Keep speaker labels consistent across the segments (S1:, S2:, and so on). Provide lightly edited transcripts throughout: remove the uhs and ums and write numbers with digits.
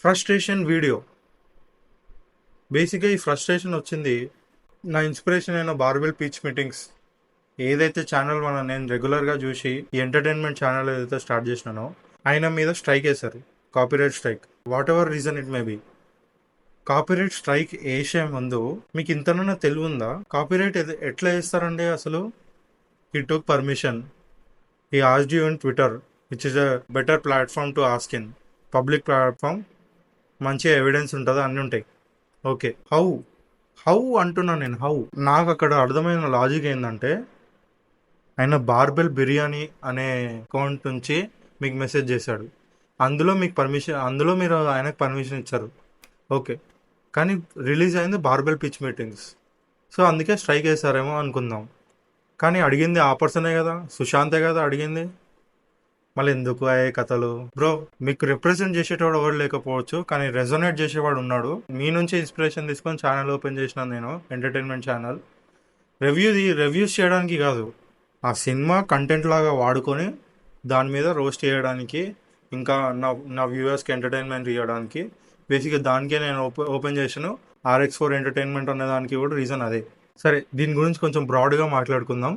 S1: Frustration video. బేసిక్గా ఈ frustration వచ్చింది నా ఇన్స్పిరేషన్ అయిన బార్బెల్ పీచ్ మీటింగ్స్ ఏదైతే ఛానల్ నేను రెగ్యులర్గా చూసి ఈ ఎంటర్టైన్మెంట్ ఛానల్ ఏదైతే స్టార్ట్ చేసినానో ఆయన మీద స్ట్రైక్ వేశారు, copyright strike. Whatever reason it may be. Copyright strike వేసే ముందు మీకు ఇంతనన్నా తెలివి ఉందా? కాపీరైట్ ఎట్లా వేస్తారండి అసలు? He took permission, he asked you in Twitter, which is a better platform to ask in. Public platform, మంచి ఎవిడెన్స్ ఉంటుంది, అన్నీ ఉంటాయి. ఓకే, హౌ హౌ అంటున్నా నేను. హౌ నాకు అక్కడ అర్థమైన లాజిక్ ఏంటంటే, ఆయన బార్బెల్ బిర్యానీ అనే అకౌంట్ నుంచి మీకు మెసేజ్ చేశాడు, అందులో మీకు పర్మిషన్, అందులో మీరు ఆయనకు పర్మిషన్ ఇచ్చారు. ఓకే, కానీ రిలీజ్ అయింది బార్బెల్ పిచ్ మీటింగ్స్, సో అందుకే స్ట్రైక్ వేశారేమో అనుకుందాం. కానీ అడిగింది ఆ పర్సనే కదా, సుశాంతే కదా అడిగింది. మళ్ళీ ఎందుకు అయ్యే కథలు బ్రో? మీకు రిప్రజెంట్ చేసేటోడు ఎవరు లేకపోవచ్చు, కానీ రెజొనేట్ చేసేవాడు ఉన్నాడు. మీ నుంచి ఇన్స్పిరేషన్ తీసుకొని ఛానల్ ఓపెన్ చేసినాను నేను, ఎంటర్టైన్మెంట్ ఛానల్. రివ్యూస్ చేయడానికి కాదు, ఆ సినిమా కంటెంట్ లాగా వాడుకొని దాని మీద రోస్ట్ చేయడానికి, ఇంకా నా నా వ్యూవర్స్కి ఎంటర్టైన్మెంట్ ఇవ్వడానికి. బేసిక్గా దానికే నేను ఓపెన్ చేసాను. RX4 ఎంటర్టైన్మెంట్ అనే దానికి కూడా రీజన్ అదే. సరే, దీని గురించి కొంచెం బ్రాడ్గా మాట్లాడుకుందాం.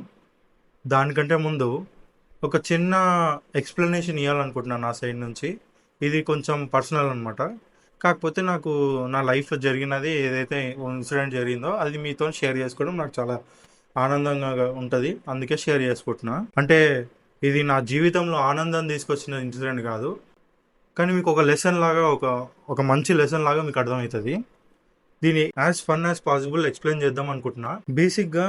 S1: దానికంటే ముందు ఒక చిన్న ఎక్స్ప్లెనేషన్ ఇవ్వాలనుకుంటున్నాను నా సైడ్ నుంచి. ఇది కొంచెం పర్సనల్ అనమాట. కాకపోతే నాకు నా లైఫ్లో జరిగినది ఏదైతే ఇన్సిడెంట్ జరిగిందో అది మీతో షేర్ చేసుకోవడం నాకు చాలా ఆనందంగా ఉంటుంది, అందుకే షేర్ చేసుకుంటున్నా. అంటే ఇది నా జీవితంలో ఆనందం తీసుకొచ్చిన ఇన్సిడెంట్ కాదు, కానీ మీకు ఒక లెసన్ లాగా, ఒక మంచి లెసన్ లాగా మీకు అర్థమవుతుంది. దీన్ని as fun as possible explain చేద్దాం అనుకుంటున్నా. బేసిక్గా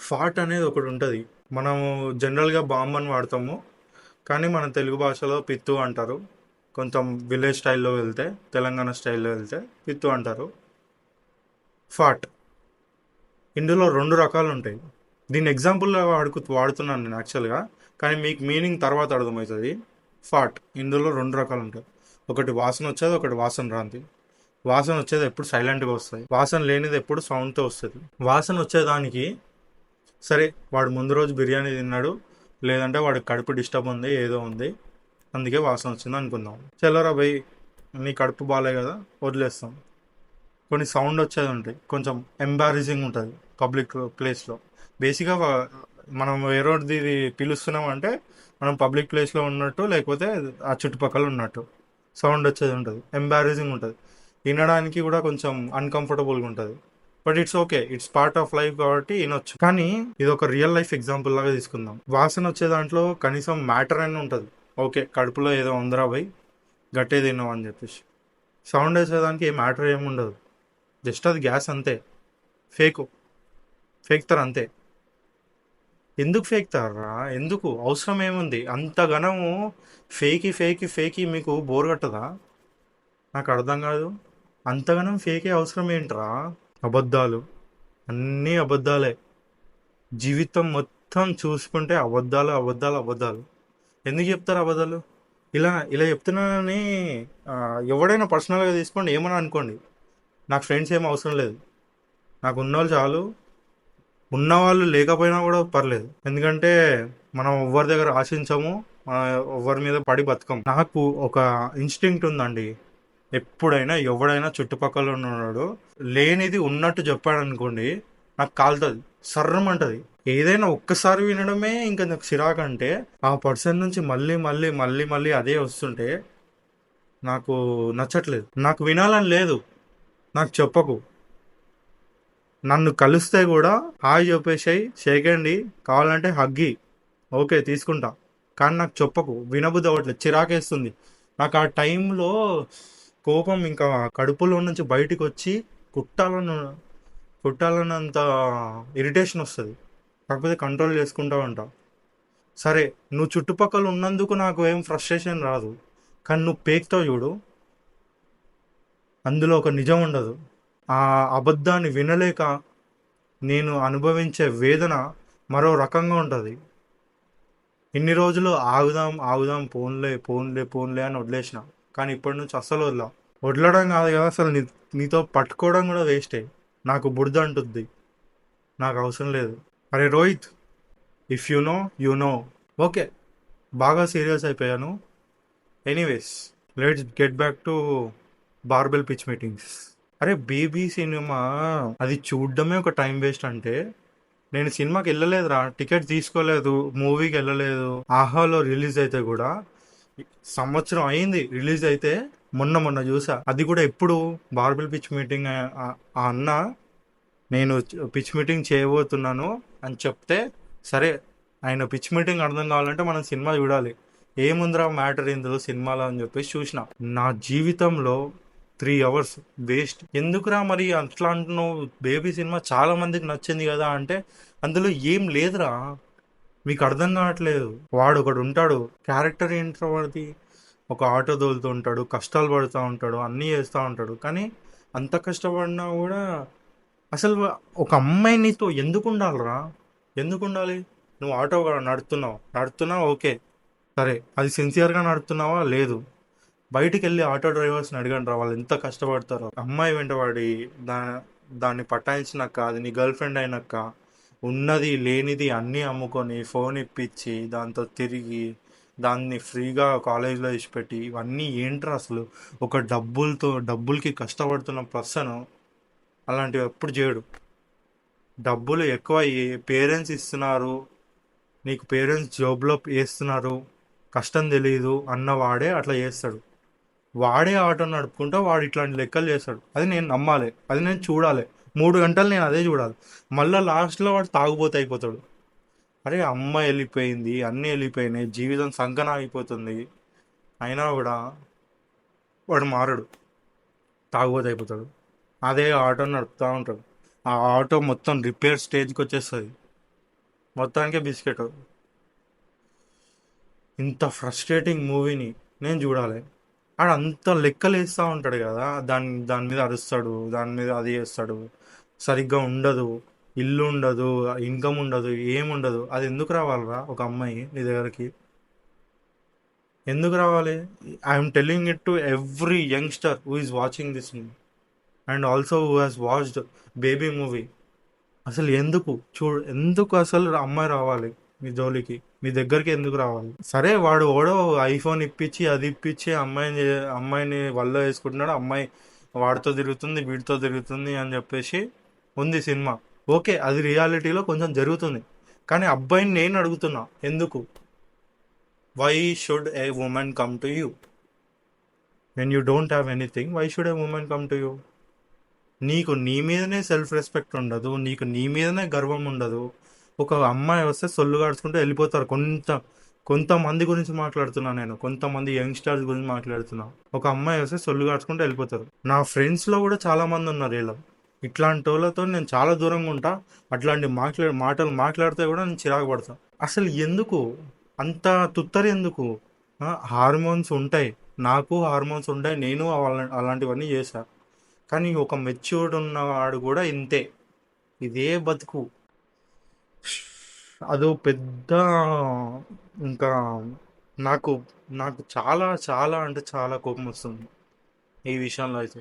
S1: ఫాట్ అనేది ఒకటి ఉంటుంది. మనము జనరల్గా బాంబ్ అని వాడతాము, కానీ మన తెలుగు భాషలో పిత్తు అంటారు. కొంచెం విలేజ్ స్టైల్లో వెళ్తే, తెలంగాణ స్టైల్లో వెళ్తే పిత్తు అంటారు. ఫాట్, ఇందులో 2 రకాలు ఉంటాయి. దీన్ని ఎగ్జాంపుల్గా వాడుతున్నాను నేను యాక్చువల్గా, కానీ మీకు మీనింగ్ తర్వాత అర్థమవుతుంది. ఫాట్ ఇందులో 2 రకాలు ఉంటాయి. ఒకటి వాసన వచ్చేది, ఒకటి వాసన రాంది. వాసన వచ్చేది ఎప్పుడు సైలెంట్గా వస్తుంది, వాసన లేనిది ఎప్పుడు సౌండ్తో వస్తుంది. వాసన వచ్చేదానికి, సరే వాడు ముందు రోజు బిర్యానీ తిన్నాడు, లేదంటే వాడికి కడుపు డిస్టర్బ్ ఉంది, ఏదో ఉంది, అందుకే వాసన వచ్చింది అనుకుందాం. చలోరా భయ్, నీ కడుపు బాగాలే కదా, వదిలేస్తాం. కొన్ని సౌండ్ వచ్చేది ఉంటాయి, కొంచెం ఎంబారసింగ్ ఉంటుంది పబ్లిక్ ప్లేస్లో. బేసిక్గా మనం వేరేది ఇది పిలుస్తున్నాం అంటే మనం పబ్లిక్ ప్లేస్లో ఉన్నట్టు, లేకపోతే ఆ చుట్టుపక్కల ఉన్నట్టు సౌండ్ వచ్చేది ఉంటుంది, ఎంబారసింగ్ ఉంటుంది, వినడానికి కూడా కొంచెం అన్కంఫర్టబుల్గా ఉంటుంది. But it's okay, it's part of life కాబట్టి వినొచ్చు. కానీ ఇది ఒక రియల్ లైఫ్ ఎగ్జాంపుల్ లాగా తీసుకుందాం. వాసన వచ్చే దాంట్లో కనీసం మ్యాటర్ అని ఉంటుంది. ఓకే, కడుపులో ఏదో ఉందరా భయ్, గట్టే తిన్నావు అని చెప్పేసి. సౌండ్ వేసేదానికి ఏ మ్యాటర్ ఏమి ఉండదు, జస్ట్ అది గ్యాస్ అంతే. ఫేక్తారు అంతే. ఎందుకు ఫేక్తారా? ఎందుకు అవసరం ఏముంది అంతగనము? ఫేకి మీకు బోర్ కట్టదా? నాకు అర్థం కాదు. అంతగనం ఫేకే అవసరం ఏంట్రా? అబద్ధాలు, అన్నీ అబద్ధాలే. జీవితం మొత్తం చూసుకుంటే అబద్ధాలు అబద్ధాలు అబద్ధాలు. ఎందుకు చెప్తారు అబద్ధాలు? ఇలా ఇలా చెప్తున్నానని ఎవడైనా పర్సనల్గా తీసుకోండి, ఏమని అనుకోండి. నాకు ఫ్రెండ్స్ ఏం అవసరం లేదు, నాకు ఉన్నవాళ్ళు చాలు. ఉన్నవాళ్ళు లేకపోయినా కూడా పర్లేదు, ఎందుకంటే మనం ఎవరి దగ్గర ఆశించము, ఎవరి మీద పడి బతకం. నాకు ఒక ఇన్స్టింక్ట్ ఉందండి, ఎప్పుడైనా ఎవడైనా చుట్టుపక్కల ఉన్నాడు లేనిది ఉన్నట్టు చెప్పాడు అనుకోండి, నాకు కాలుతుంది, సర్రమంటది. ఏదైనా ఒక్కసారి వినడమే ఇంకా నాకు చిరాకు. అంటే ఆ పర్సన్ నుంచి మళ్ళీ మళ్ళీ మళ్ళీ మళ్ళీ అదే వస్తుంటే నాకు నచ్చట్లేదు. నాకు వినాలని లేదు, నాకు చెప్పకు. నన్ను కలిస్తే కూడా హాయ్ చెప్పేసాయి, షేకండి, కావాలంటే హగ్గి, ఓకే తీసుకుంటా, కానీ నాకు చెప్పకు. వినబుద్ధి అవ్వట్లేదు, చిరాకేస్తుంది నాకు. ఆ టైంలో కోపం ఇంకా కడుపులో నుంచి బయటికి వచ్చి కుట్టాలన్నంత ఇరిటేషన్ వస్తుంది. కాకపోతే కంట్రోల్ చేసుకుంటా ఉంటా. సరే, నువ్వు చుట్టుపక్కల ఉన్నందుకు నాకు ఏం ఫ్రస్ట్రేషన్ రాదు, కానీ నువ్వు పేక్తో చూడు, అందులో ఒక నిజం ఉండదు. ఆ అబద్ధాన్ని వినలేక నేను అనుభవించే వేదన మరో రకంగా ఉంటుంది. ఇన్ని రోజులు ఆగుదాం ఆగుదాం, పోన్లే అని వదిలేసిన, కానీ ఇప్పటి నుంచి అస్సలు వదలడం కాదు కదా, అసలు నీతో పట్టుకోవడం కూడా వేస్టే. నాకు బురద అంటుంది, నాకు అవసరం లేదు. అరే Rohit, if you know you know. Okay, బాగా సీరియస్ అయిపోయాను. Anyways, let's get back to barbell pitch meetings. అరే బేబీ సినిమా అది చూడడమే ఒక టైం వేస్ట్ అంటే, నేను సినిమాకి వెళ్ళలేదురా, టికెట్ తీసుకోలేదు, మూవీకి వెళ్ళలేదు. ఆహాలో రిలీజ్ అయితే కూడా సంవత్సరం అయింది రిలీజ్ అయితే. మొన్న మొన్న చూసా, అది కూడా ఎప్పుడు, బార్బెల్ పిచ్ మీటింగ్ ఆ అన్న నేను పిచ్ మీటింగ్ చేయబోతున్నాను అని చెప్తే, సరే ఆయన పిచ్ మీటింగ్ అర్థం కావాలంటే మనం సినిమా చూడాలి, ఏముందిరా మ్యాటర్ ఇందులో సినిమాలో అని చెప్పేసి చూసిన. నా జీవితంలో 3 hours వేస్ట్. ఎందుకురా మరి అట్లా అంటున్నావు? బేబీ సినిమా చాలా మందికి నచ్చింది కదా అంటే, అందులో ఏం లేదురా, మీకు అర్థం కావట్లేదు. వాడు ఒకడు ఉంటాడు, క్యారెక్టర్ ఏంట్రా వాడిది, ఒక ఆటో తోలుతూ ఉంటాడు, కష్టాలు పడుతూ ఉంటాడు, అన్నీ చేస్తూ ఉంటాడు. కానీ అంత కష్టపడినా కూడా అసలు ఒక అమ్మాయి నీతో ఎందుకు ఉండాలిరా? ఎందుకు ఉండాలి? నువ్వు ఆటో నడుపుతున్నావు ఓకే, సరే అది సిన్సియర్గా నడుపుతున్నావా? లేదు. బయటికి వెళ్ళి ఆటో డ్రైవర్స్ని అడగండి రా, వాళ్ళు ఎంత కష్టపడతారో. అమ్మాయి వెంటబడి దా దాన్ని పటాయించినాక, అది నీ గర్ల్ ఫ్రెండ్ అయినాక, ఉన్నది లేనిది అన్నీ అమ్ముకొని ఫోన్ ఇప్పించి దాంతో తిరిగి దాన్ని ఫ్రీగా కాలేజ్లో ఇచ్చిపెట్టి, ఇవన్నీ ఏంట్రా అసలు? ఒక డబ్బులకి కష్టపడుతున్న పర్సన్ అలాంటివి ఎప్పుడు చేయడు. డబ్బులు ఎక్కువ పేరెంట్స్ ఇస్తున్నారు, నీకు పేరెంట్స్ జాబ్లో వేస్తున్నారు, కష్టం తెలియదు అన్నవాడే అట్లా చేస్తాడు. వాడే ఆటో నడుపుకుంటా వాడు ఇట్లాంటి లెక్కలు చేస్తాడు. అది నేను నమ్మాలి, అది నేను చూడాలి. 3 గంటలు నేను అదే చూడాలి. మళ్ళీ లాస్ట్లో వాడు తాగుబోతు అయిపోతాడు. అరే అమ్మ వెళ్ళిపోయింది, అన్నీ వెళ్ళిపోయినాయి, జీవితం సంకన అయిపోతుంది, అయినా కూడా వాడు మారడు, తాగుబోతు అయిపోతాడు. అదే ఆటో నడుపుతూ ఉంటాడు. ఆ ఆటో మొత్తం రిపేర్ స్టేజ్కి వచ్చేస్తుంది, మొత్తానికే బిస్కెట్. ఇంత ఫ్రస్ట్రేటింగ్ మూవీని నేను చూడాలి. ఆడ అంత లెక్కలు వేస్తూ ఉంటాడు కదా, దాని మీద అరుస్తాడు, దాని మీద అది చేస్తాడు, సరిగ్గా ఉండదు, ఇల్లు ఉండదు, ఇన్కమ్ ఉండదు, ఏముండదు. అది ఎందుకు రావాలరా ఒక అమ్మాయి నీ దగ్గరికి? ఎందుకు రావాలి? I'm telling it to every youngster who is watching this movie and also who has watched baby movie. అసలు ఎందుకు అసలు అమ్మాయి రావాలి మీ జోలికి, మీ దగ్గరికి ఎందుకు రావాలి? సరే వాడు ఓడో ఐఫోన్ ఇప్పించి అది ఇప్పించి అమ్మాయిని వల్ల వేసుకుంటున్నాడు, అమ్మాయి వాడితో తిరుగుతుంది వీడితో తిరుగుతుంది అని చెప్పేసి ఉంది సినిమా. ఓకే, అది రియాలిటీలో కొంచెం జరుగుతుంది. కానీ అబ్బాయిని నేను అడుగుతున్నా, ఎందుకు? Why should a woman come to you when you don't have anything? Why should a woman come to you? నీకు నీ మీదనే సెల్ఫ్ రెస్పెక్ట్ ఉండదు, నీకు నీ మీదనే గర్వం ఉండదు. ఒక అమ్మాయి వస్తే సొల్లు కాడుచుకుంటూ వెళ్ళిపోతారు. కొంతమంది గురించి మాట్లాడుతున్నా నేను, కొంతమంది యంగ్స్టర్స్ గురించి మాట్లాడుతున్నా. ఒక అమ్మాయి వస్తే సొల్లు కాడుచుకుంటూ వెళ్ళిపోతారు. నా ఫ్రెండ్స్లో కూడా చాలామంది ఉన్నారు ఇలా. ఇట్లాంటి వాళ్ళతో నేను చాలా దూరంగా ఉంటా. అట్లాంటి మాటలు మాట్లాడితే కూడా నేను చిరాకు పడతా. అసలు ఎందుకు అంత తుత్తరి ఎందుకు? హార్మోన్స్ ఉంటాయి, నాకు హార్మోన్స్ ఉంటాయి, నేను అలాంటివన్నీ చేశా. కానీ ఒక మెచ్యూర్డ్ ఉన్నవాడు కూడా ఇంతే, ఇదే బతుకు. అదో పెద్ద, ఇంకా నాకు నాకు చాలా చాలా అంటే చాలా కోపం వస్తుంది ఈ విషయంలో అయితే.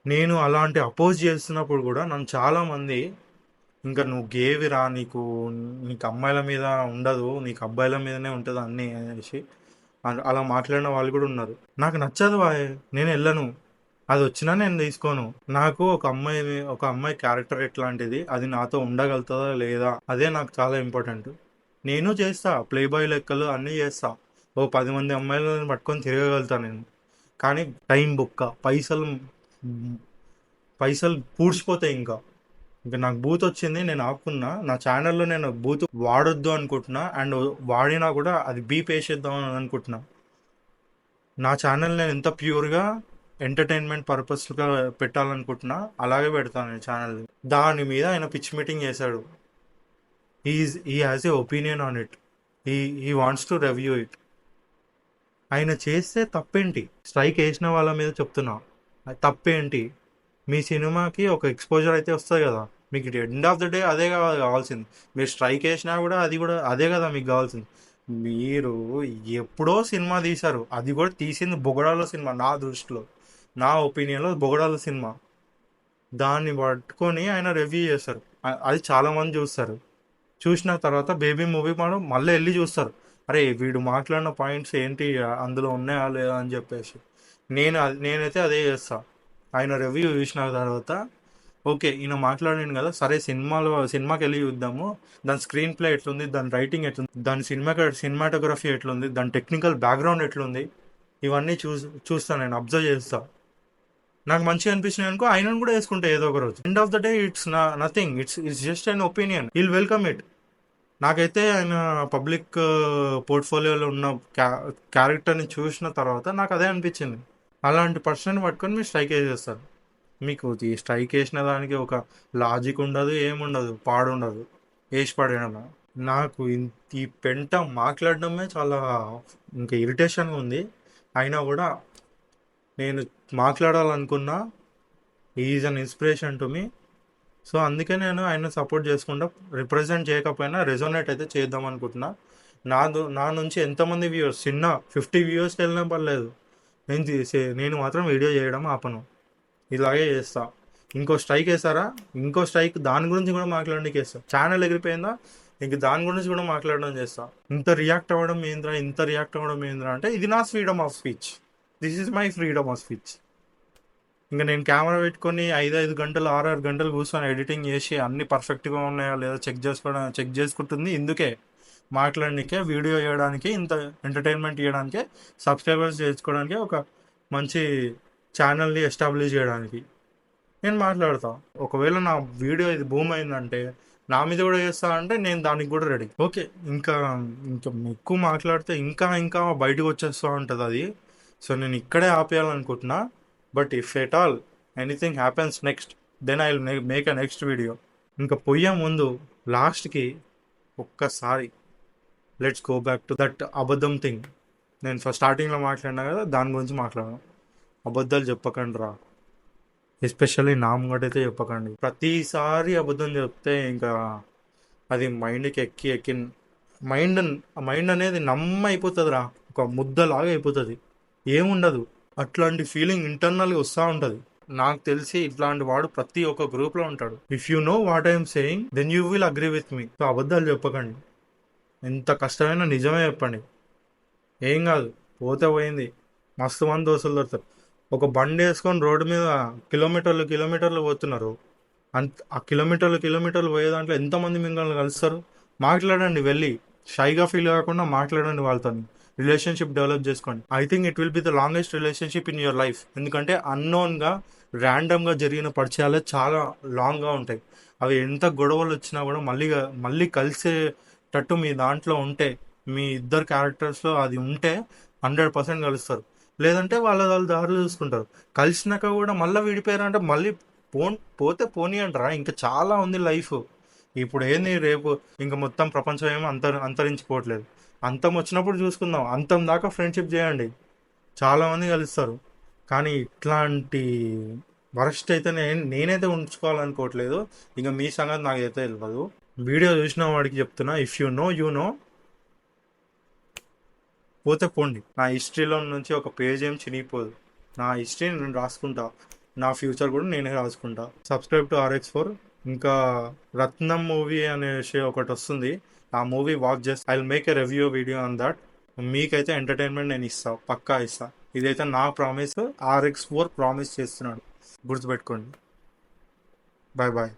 S1: నేను అలాంటి అపోజ్ చేస్తున్నప్పుడు కూడా నన్ను చాలామంది, ఇంకా నువ్వు గేవిరా, నీకు అమ్మాయిల మీద ఉండదు, నీకు అబ్బాయిల మీదనే ఉంటుంది అన్నీ అనేసి అలా మాట్లాడిన వాళ్ళు కూడా ఉన్నారు. నాకు నచ్చదు నేను వెళ్ళను, అది వచ్చినా నేను తీసుకోను. నాకు ఒక అమ్మాయి క్యారెక్టర్ ఎట్లాంటిది, అది నాతో ఉండగలుగుతుందా లేదా, అదే నాకు చాలా ఇంపార్టెంట్. నేను చేస్తా ప్లే బాయ్ లెక్కలు అన్నీ చేస్తా, ఓ 10 మంది అమ్మాయిలను పట్టుకొని తిరగగలుగుతా నేను. కానీ టైం బుక్క, పైసలు పూడ్చిపోతాయి. ఇంకా నాకు బూత్ వచ్చింది, నేను ఆపుకున్నా. నా ఛానల్లో నేను బూత్ వాడొద్దు అనుకుంటున్నా, అండ్ వాడినా కూడా అది బీప్ వేసేద్దాం అని అనుకుంటున్నా. నా ఛానల్ నేను ఎంత ప్యూర్గా ఎంటర్టైన్మెంట్ పర్పస్గా పెట్టాలనుకుంటున్నా అలాగే పెడతాను నేను ఛానల్. దాని మీద ఆయన పిచ్ మీటింగ్ చేశాడు. He has a opinion on it, he wants to review it. ఆయన చేస్తే తప్పేంటి? స్ట్రైక్ వేసిన వాళ్ళ మీద చెప్తున్నా, అది తప్పేంటి? మీ సినిమాకి ఒక ఎక్స్పోజర్ అయితే వస్తుంది కదా, మీకు ఎండ్ ఆఫ్ ద డే అదే కావాల్సింది. మీరు స్ట్రైక్ వేసినా కూడా అదే కదా మీకు కావాల్సింది. మీరు ఎప్పుడో సినిమా తీశారు, అది కూడా తీసింది బొగడాల సినిమా, నా దృష్టిలో, నా ఒపీనియన్లో బొగడాల సినిమా. దాన్ని పట్టుకొని ఆయన రివ్యూ చేస్తారు, అది చాలామంది చూస్తారు. చూసిన తర్వాత బేబీ మూవీ మనం మళ్ళీ వెళ్ళి చూస్తారు, అరే వీడు మాట్లాడిన పాయింట్స్ ఏంటి అందులో ఉన్నాయా లేదా అని చెప్పేసి. నేనైతే అదే చేస్తా. ఆయన రివ్యూ చూసిన తర్వాత ఓకే ఈయన మాట్లాడాను కదా, సరే సినిమాకి వెళ్ళి చూద్దాము. దాని స్క్రీన్ ప్లే ఎట్లుంది, దాని రైటింగ్ ఎట్లుంది, దాని సినిమాటోగ్రఫీ ఎట్లుంది, దాని టెక్నికల్ బ్యాక్గ్రౌండ్ ఎట్లుంది, ఇవన్నీ చూస్తాను, నేను అబ్జర్వ్ చేస్తా. నాకు మంచిగా అనిపించినాయి అనుకో ఆయనను కూడా వేసుకుంటా ఏదో ఒక రోజు. End of the day it's nothing, it's just an opinion, will welcome it. నాకైతే ఆయన పబ్లిక్ పోర్ట్ఫోలియోలో ఉన్న క్యారెక్టర్ని చూసిన తర్వాత నాకు అదే అనిపించింది. అలాంటి పర్సన్ పట్టుకొని మీరు స్ట్రైక్ వేసేస్తారు. మీకు ఈ స్ట్రైక్ వేసిన దానికి ఒక లాజిక్ ఉండదు, ఏముండదు, పాడుండదు, వేసి పడేయడం. నాకు ఈ పెంట మాట్లాడడమే చాలా ఇంకా ఇరిటేషన్గా ఉంది. అయినా కూడా నేను మాట్లాడాలనుకున్నా, is an inspiration to me. So అందుకే నేను ఆయన సపోర్ట్ చేసుకుంటా. రిప్రజెంట్ చేయకపోయినా రెజోనేట్ అయితే చేద్దాం అనుకుంటున్నా. నా నుంచి ఎంతమంది వ్యూవర్స్, చిన్న 50 వ్యూవర్స్కి వెళ్ళినా పర్లేదు, నేను మాత్రం వీడియో చేయడం ఆపను, ఇలాగే చేస్తా. ఇంకో స్ట్రైక్ వేసారా, ఇంకో స్ట్రైక్ దాని గురించి కూడా మాట్లాడడానికి వేస్తా. ఛానల్ ఎగిరిపోయిందా, ఇంక దాని గురించి కూడా మాట్లాడడం చేస్తా. ఇంత రియాక్ట్ అవ్వడం ఏంద్రా అంటే ఇది నా freedom of speech. This is my freedom of speech. ఇంకా నేను కెమెరా పెట్టుకొని 5 గంటలు 6 గంటలు కూర్చొని ఎడిటింగ్ చేసి అన్ని పర్ఫెక్ట్గా ఉన్నాయా లేదా చెక్ చేసుకుంటుంది. ఇందుకే మాట్లాడడానికే, వీడియో చేయడానికి, ఇంత ఎంటర్టైన్మెంట్ చేయడానికే, సబ్స్క్రైబర్స్ చేసుకోవడానికి, ఒక మంచి ఛానల్ని ఎస్టాబ్లిష్ చేయడానికి నేను మాట్లాడతా. ఒకవేళ నా వీడియో ఇది బూమ్ అయిందంటే, నా మీద కూడా చేస్తా అంటే నేను దానికి కూడా రెడీ. ఓకే, ఇంకా ఇంకా ఎక్కువ మాట్లాడితే ఇంకా బయటకు వచ్చేస్తూ ఉంటుంది అది. సో నేను ఇక్కడే ఆపేయాలనుకుంటున్నా. But if at all anything happens next, then I will make a next video. ఇంకా పోయే ముందు లాస్ట్కి ఒక్కసారి let's go back to that అబద్ధం థింగ్. నేను ఫస్ట్ స్టార్టింగ్లో మాట్లాడినా కదా, దాని గురించి మాట్లాడాను. అబద్ధాలు చెప్పకండి రా, ఎస్పెషల్లీ నా ముంగటైతే చెప్పకండి. ప్రతిసారి అబద్ధం చెప్తే ఇంకా అది మైండ్కి ఎక్కి మైండ్ అనేది అయిపోతుంది రా, ఒక ముద్దలాగా అయిపోతుంది, ఏముండదు. అట్లాంటి ఫీలింగ్ ఇంటర్నల్గా వస్తూ ఉంటుంది. నాకు తెలిసి ఇట్లాంటి వాడు ప్రతి ఒక్క గ్రూప్లో ఉంటాడు. If you know what I'm saying, then you will agree with me. So అబద్ధాలు చెప్పకండి, ఎంత కష్టమైనా నిజమే చెప్పండి. ఏం కాదు, పోతే పోయింది. మస్తు మంది దోస్తులు దొరుకుతారు. ఒక బండి వేసుకొని రోడ్డు మీద కిలోమీటర్లు పోతున్నారు. ఆ కిలోమీటర్లు పోయే దాంట్లో ఎంతమంది మిమ్మల్ని కలుస్తారు. మాట్లాడండి, వెళ్ళి షైగా ఫీల్ కాకుండా మాట్లాడండి వాళ్ళతో, రిలేషన్షిప్ డెవలప్ చేసుకోండి. I think it will be the longest relationship in your life. ఎందుకంటే అన్నోన్గా ర్యాండమ్గా జరిగిన పరిచయాలే చాలా లాంగ్గా ఉంటాయి. అవి ఎంత గొడవలు వచ్చినా కూడా మళ్ళీ కలిసేటట్టు మీ దాంట్లో ఉంటే, మీ ఇద్దరు క్యారెక్టర్స్లో అది ఉంటే 100% కలుస్తారు. లేదంటే వాళ్ళ దారులు చూసుకుంటారు. కలిసినాక కూడా మళ్ళీ విడిపోయారంటే మళ్ళీ పోతే పోనీ అంటారా. ఇంకా చాలా ఉంది లైఫ్. ఇప్పుడు ఏంది, రేపు ఇంకా మొత్తం ప్రపంచం ఏమో అంతరించిపోవట్లేదు. అంతం వచ్చినప్పుడు చూసుకుందాం. అంతం దాకా ఫ్రెండ్షిప్ చేయండి, చాలామంది కలుస్తారు. కానీ ఇట్లాంటి వరస్ట్ అయితే నేనైతే ఉంచుకోవాలనుకోవట్లేదు. ఇంకా మీ సంగతి నాకైతే తెలియదు. వీడియో చూసిన వాడికి చెప్తున్నా, ఇఫ్ యూ నో, పోతే పోండి. నా హిస్టరీలో నుంచి ఒక పేజ్ ఏం చినిగిపోదు. నా హిస్టరీని నేను రాసుకుంటా, నా ఫ్యూచర్ కూడా నేనే రాసుకుంటా. Subscribe to RX4. ఇంకా రత్నం మూవీ అనే ఒకటి వస్తుంది, ఆ మూవీ వాచ్ చేస్తా. I will make a review video on that. మీకైతే ఎంటర్టైన్మెంట్ నేను పక్కా ఇస్తా. ఇదైతే నా ప్రామిస్, RX4 ప్రామిస్ చేస్తున్నాడు, గుర్తుపెట్టుకోండి. Bye bye.